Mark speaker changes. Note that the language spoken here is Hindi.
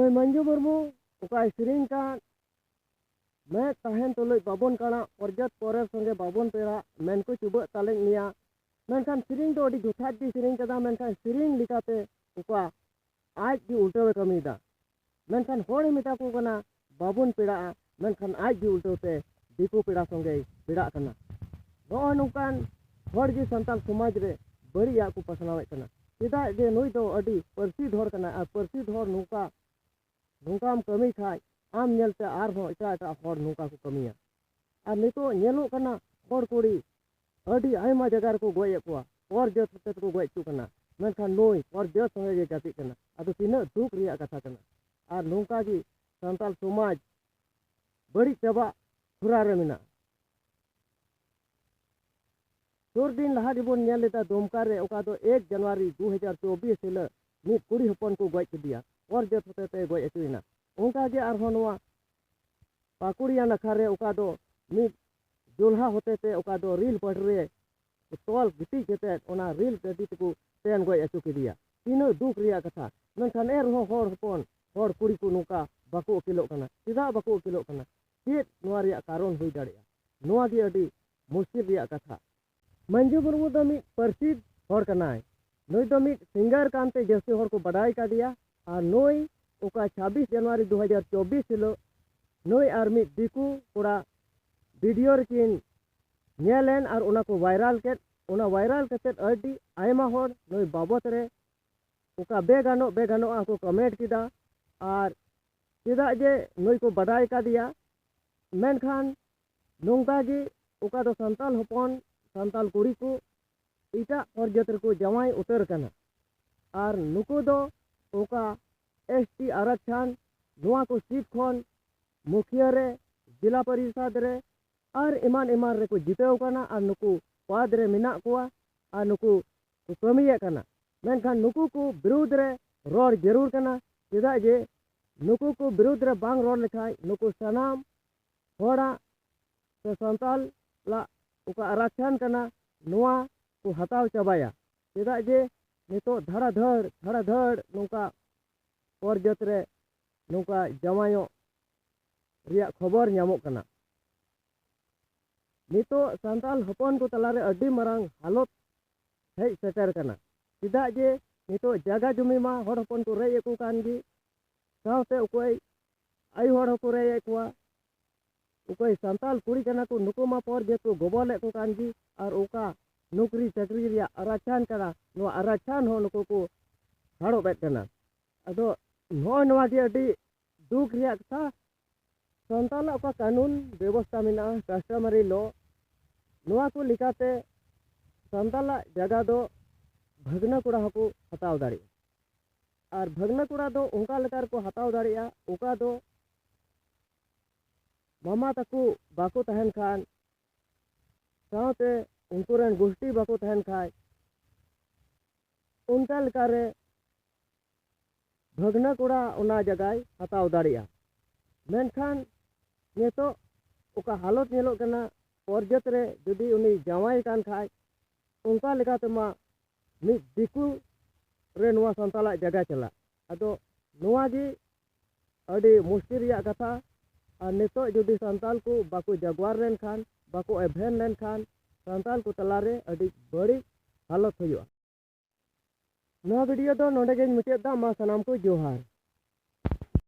Speaker 1: ᱱᱩᱭ ᱢᱟᱹᱱᱡᱩ ᱢᱩᱨᱢᱩ ᱚᱠᱟᱭ ᱥᱮᱨᱮᱧ ᱠᱟᱱ मैं तहन तुलुज बाबन काना पर्जत परे संगे बाबन पेड़ा मेनको चुबक तालें निया मेनखान सेरिंग दो अडी जुथात दी सेरिंग कदा मेनखान सेरिंग लिकाते उका आज दी उल्टावे कमीदा मेनखान होड़ मिता को कना बाबन पेड़ा मेनखान आज दी उल्टाते दीकू पेड़ा संगे पेड़ा कना नो नुकान होड़ जी संताल समाज रे बड़िया को पसनावे कना चेदा जे नुई दो अडी परसिद होड़ कना आ परसिद होड़ नुका नुकाम कमी खाय आम नेलते आरहों एटा होड़ नुका को कमिया और नितो नेलो कना होड़ कुड़ी अडी आयमा जगह को गोय कोआ और जत तत को गोय चुकना मेनखान नोई और जत संगे जे जाति कना अदो तिना दुख रिया कथा कना और नुका जी संताल समाज बड़ी चबा खुरा रे मिना जोर दिन लहा दिबोन नेल लेता दुमका रे ओका दो 1 जनवरी 2024 हिल मित कुड़ी हपन को गोय दिया और जत तते गोय अचुइना उनका के आरहों पाकुड़िया नखारे उका दो मिद जोल्हा होते ते उका दो रील पटरे तोल गिटी केते ओना रील गदी को तेन गोय अचु किदिया तीनो दुख रिया कथा मेनखान एरहो होड़ हपन होड़ कुड़ी को नुका बाको किलो कना सीधा बाको किलो कना चेत नोआ रिया कारण हुई दाड़िया नोआ गे अडी मुश्किल रिया कथा मंजू मुर्मू दो मिद परसिद होड़ कनाय नोई दो मिद सिंगर कानते जैसे होड़ को बड़ाई का दिया और नोई ओका 26 जनवरी 2024 हिलो नोई आर मिद दिकू कोड़ा वीडियो रेकिन नेलेन और उना को वायरल केत अडी आयमा होड़ नोई बाबत रे ओका बेगानो आको कमेंट किदा और चेदा जे नोई को बड़ाई का दिया मेनखान नोंका गे ओका दो संताल हपन संताल कुड़ी को इटा और जतर को जमाई उतर कना और नुको दो ओका एसटी आरक्षण नुआ को सीट खन मुखिया रे जिला परिषद रे और इमान रे को जितेव कना और नुकु पद रे मिना कोआ और नुकु को कमिया कना मेनखान नुकु को विरुद्ध रे रोड जरूर कना चेदा जे नुकु को विरुद्ध रे बांग रोड लेखाय नुकु सनाम होड़ा से संताल ला उका आरक्षण कना नुआ को हताव चबाया चेदा जे नितो धड़ाधड़ नुका और जतरे नुका जमायो रिया खबर नामो कना नितो संताल हपन को तलारे अडी मरांग हालत हेज सेटर कना चेदा जे नितो जगह जुमी मा होड़ हपन को रेय को कानगी सावते उकोय आई होड़ को रेय कोआ उकोय संताल कुड़ी कना को नुको मा पर जे को गोबले को कानगी और ओका नौकरी चाकरी रिया आरक्षण कना नो आरक्षण हो नुको को हाड़ो बेट कना अदो नोआ गे अडी दुख रिया कथा संताल का कानून व्यवस्था मिना कस्टमरी लॉ नोआ को लिखाते संताल जगह दो भगना कुड़ा को हताव दाड़ी और भगना कुड़ा दो उनका लेकर को हताव दाड़िया उका दो मामा तकु बाको तहन खान सावते उनको रेन गोष्ठी बाको तहन खाय उनका लेकर भगना कुड़ा उना जगह हताव दाड़िया मेनखान नितो उका हालत नेलो कना पर्जत रे जुदी उनी जावाई कान खाय उनका लेकाते मा मिद दिकू रे नुआ संताला जगह चला अदो नुआ गी अडी मुश्किल रिया कथा और नितो जुदी संताल को बाको जगवार रेन खान बाको एभेन लेन खान संताल को तलारे अडी बड़ी हालत हुआ नोआ वीडियो दो नोडे गे मुचाद दा मा सनाम को जोहार।